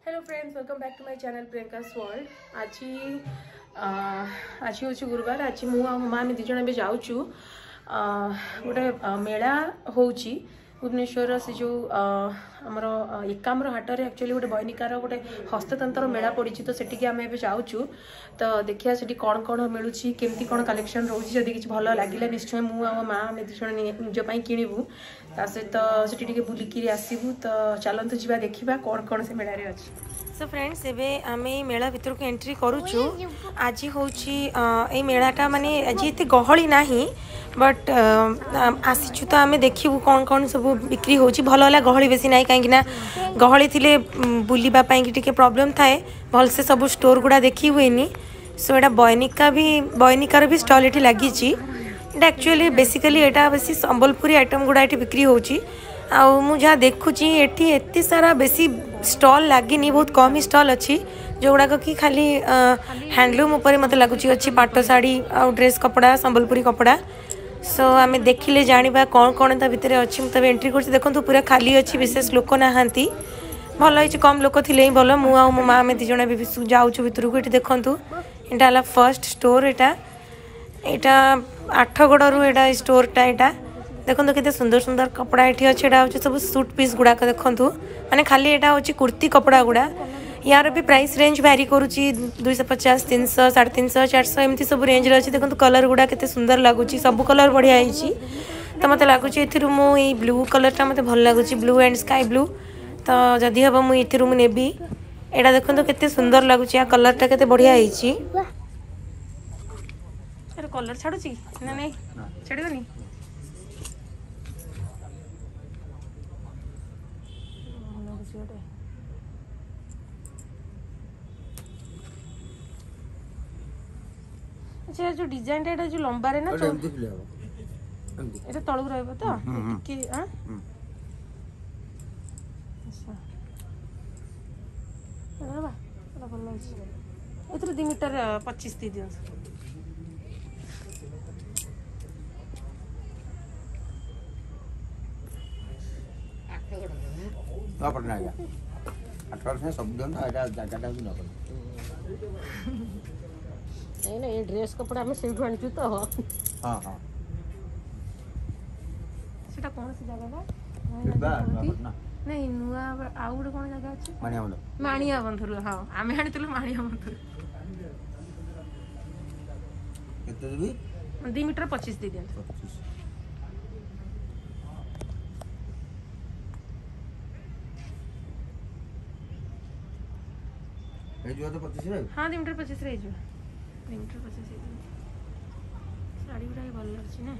Hello friends, welcome back to my channel Priyanka's world. आज हूँ गुरुवार। आज मु आ माँ आम दिज भी जाऊँ गोटे मेला होची भुवनेश्वर से जो आमर एकाम्र हाटर एक्चुअली गोटे बयनिकार गोटे हस्ततंत्र मेला पड़ी तो सेटिकी आम ए जाऊँ। तो देखिए से कौन कौन मिलूँ केमती कौन कलेक्शन रोचे जदि किसी भल लगे निश्चय मु आ माँ आम दिज निजपाई किणवु ता सहित से बुलिकी आसबू। तो चलतु जा देखा कौन कौन से मेलार अच्छी। सो फ्रेंड्स एवं आम मेला भितर को एंट्री करुचु। आज हूँ मेलाटा माने आज ये गहली ना बट आसीचु तो आम देखू कौन कौन सब बिक्री होची। भल है गहली बेसी ना कहीं गहली थिले बुलवाई टी प्रॉब्लम थाए भलसे सब स्टोर गुड़ा देखी हुए। सो एटा बयनिकार भी स्टल ये लगी। एक्चुअली बेसिकली यहाँ बेसी संबलपुरी आइटम गुड़ा ये बिक्री होची। आउ मु जहाँ देखुची एटी एते सारा बेसी स्टॉल लगिनी, बहुत कम ही स्टॉल अच्छी जो गुड़ाक कि खाली हैंडलूम उपर मत लगुच अच्छी पाट साड़ी आउ ड्रेस कपड़ा संबलपुरी कपड़ा। सो आम देखिले जाना कौन कौन ता भितर अच्छी। मुझे एंट्री कर देखो पूरा खाली अच्छी, विशेष लोक नहांती। भल होती कम लोक थे ही भल। मु आ मो माँ आम दिज भी जाऊँ भितर को। ये देखूँ यहाँ है फर्स्ट स्टोर। यहाँ आठगड़ू यहाँ स्टोरटा यहाँ देखो केते सुंदर सुंदर कपड़ा ये अच्छे। यहाँ हूँ सब सूट पीस गुड़ाक देखूँ माने खाली यहाँ हूँ कुर्ती कपड़ा गुड़ा। यार भी प्राइस रेंज वैरी करुच्ची 250, 300, 350, 400 एमती सब रेंज अच्छी। देखो कलर गुड़ा केते सुंदर लगुच, सब कलर बढ़िया है। तो मत लगुच ये ब्लू कलरटा मत भल लगुच, ब्लू एंड स्काई ब्लू। तो जदि हम मुझे नेबी यहाँ देखो केते सुंदर लगुच। या कलरटा केते बढ़िया है। कलर छाड़ुची ना नहीं छाड़नी। अच्छा जो डिजाइन टा जो लंबा रे ना तो एटा तळु रहबो तो के हां। अच्छा बाबा एटा भल लागछ। एतरे 2 मीटर 25 दे दियो। ना पड़ना है 18 से सब दिन एटा जागाटा भी ना पड़। नहीं ये ड्रेस कपड़ा में सेठ आनी तो। हां हां सेटा कौन सी जगह बा ना नहीं नुआ आउ गोटे कौन जगह अछि मानिया बंधुर। हां आमे आनितलु मानिया बंधुर। केते भी 2 मीटर 25 दे दियो। ए जो तो 25 रे। हां 2 मीटर 25 रे जो 2 मीटर 25 रे। साड़ी गुड़ा भल लगछि ना।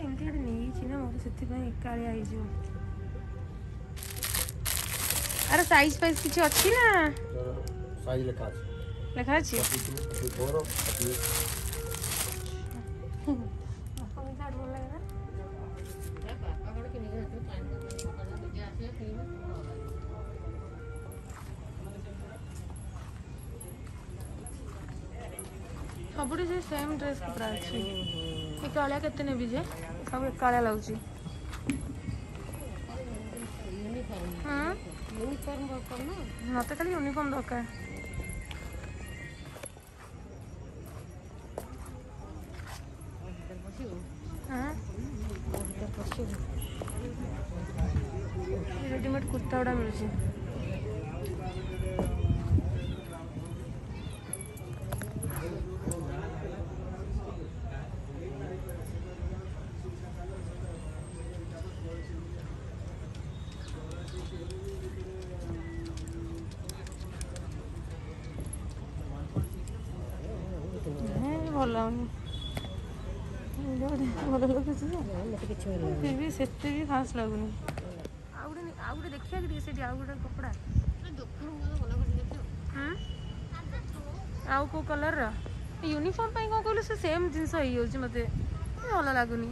एमती गोटे नहीं ना मोर से एकालिया हो। अरे साइज फाइज किसी अच्छी ना साइज लेखा अछि सब से सेम ड्रेस कपड़ा अच्छी। एकालिया केते नेबी जे सब एकालिया लगुची। हां यूनिफॉर्म दरकार ना मत खाली यूनिफॉर्म दरकार। हां रेडीमेड कुर्ता गुड़ा मिलुची। भल भल लगे भी सेते भी खास लगुनि। आउ गोटे देखिया कि से आउ गोटे कपड़ा आउ को कलर यूनिफॉर्म पाई कौन कहलु से सेम जिनस हो मते भल लगुनि।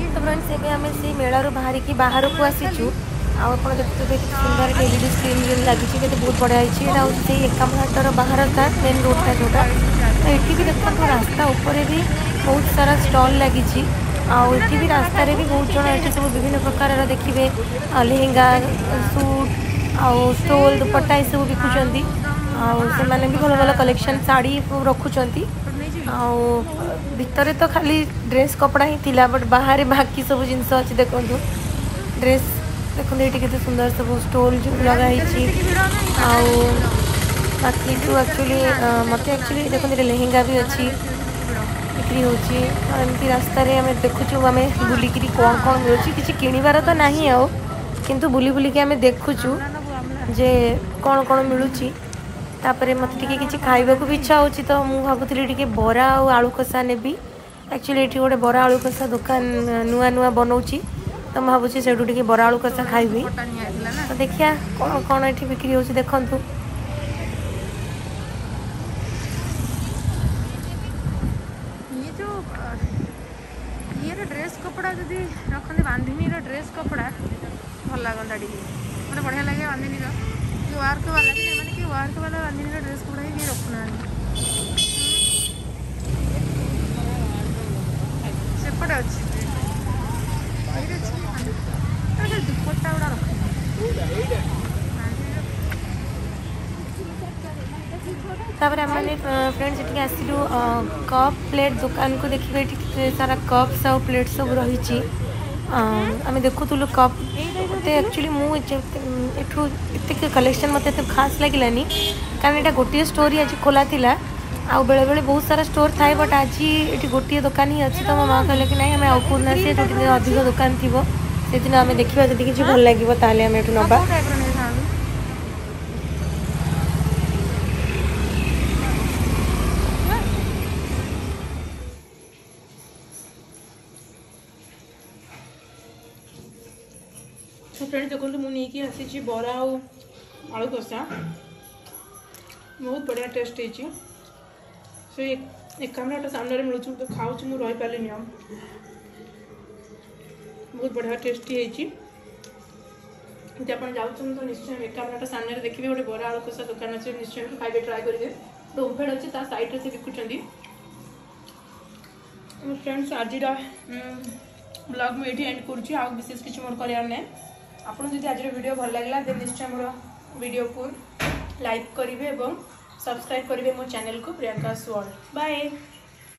तो फ्रेंड्स एबे हमें से मेला रो बाहर की बाहर को आसीचु। आप देखते सुंदर एलईडी स्क्रीन लगी के बहुत बढ़िया है। यहाँ हूँ से एकामहाटर बाहर था मेन रोडटा जोटा। तो ये भी देखो रास्ता उपर भी बहुत सारा स्टल लगी। आठी भी रास्तार भी बहुत जन ये सब विभिन्न प्रकार देखिए लेहेंगा सूट आउ स्टोल दुपट्टा ये सब बिकुंट। आने भी भल भल कलेक्शन शाढ़ी रखुंट। भितर तो खाली ड्रेस कपड़ा ही थिला बट बाहर बाकी सब जिनस अच्छी देखो ड्रेस देखो ये केते सुंदर सब स्टोल जो लगाई बाकी तो एक्चुअली मत एक्चुअली देखो लेहेंगा भी अच्छी बिक्री होती रास्ता आम देखुचु आम बुलिकी कौन कौन मिलूँ किसी किणवार तो ना आओ किंतु बुली बुलिकी आम देखुचु जे कौन कौन मिलूँ। तापर मत किसी खाइबा भी इच्छा होची तो मु भाबुतली टिके बरा और आलू कषा नेबी। एक्चुअली ये गोटे बरा आलू कषा दुकान नुआ नुआ बनाऊँगी तो मैं भावुँ से टिके बरा आलू कषा खाइबी। तो देखिया कौन कौन ये बिक्री होची देखंतु। ये जो ये ड्रेस कपड़ा जदि रखते बांधिनी ड्रेस कपड़ा भल लगता टे मतलब बढ़िया लगे बांधिनी वर्क वाला कि वर्क वाला बांधिनी ड्रेस कपड़ा ही रखुना सेपटे अच्छी दुपट्टा गुड़ा रख तापर आम फ्रेंड्स ये आसलु कप प्लेट दुकान को देखिए सारा कप्स आ प्लेट सब रही। आम देखुलु कप एक्चुअली मुझे कलेक्शन मत खास लगे कारण यहाँ गोटे स्टोर ही आज खोला था आ बेले बेले बहुत सारा स्टोर थाए बट आज ये गोटे दुकान ही अच्छी। तो मो माँ कहले कि नहीं आम आउ कौन आसे जो दिन अधिक दुकान थी से दिन आम देखा जब किसी भल लगे ताल आम ये नवा। तो फ्रेंड्स देखो मुझे आसी बरा आलू कषा बहुत बढ़िया टेस्ट है। से एकामहाट सामने मिलूँ तो खाऊँ मुझे रही पारे बहुत बढ़िया टेस्टी है। आप जाऊँ तो निश्चय एकामहाट सामने देखिए गोटे बरा आलू कषा दुकान अच्छे निश्चय खाइबे ट्राए करेंगे। तो ओमफेड अच्छी साइड से बिकुंट। फ्रेंड्स आज ब्लॉग में ये एंड कर विशेष किसी मोर करार ना। आपको जब आज वीडियो भल लगा तो निश्चय मोर वीडियो को लाइक करेंगे और सब्सक्राइब करेंगे मो चैनल को प्रियंका वर्ल्ड। बाय।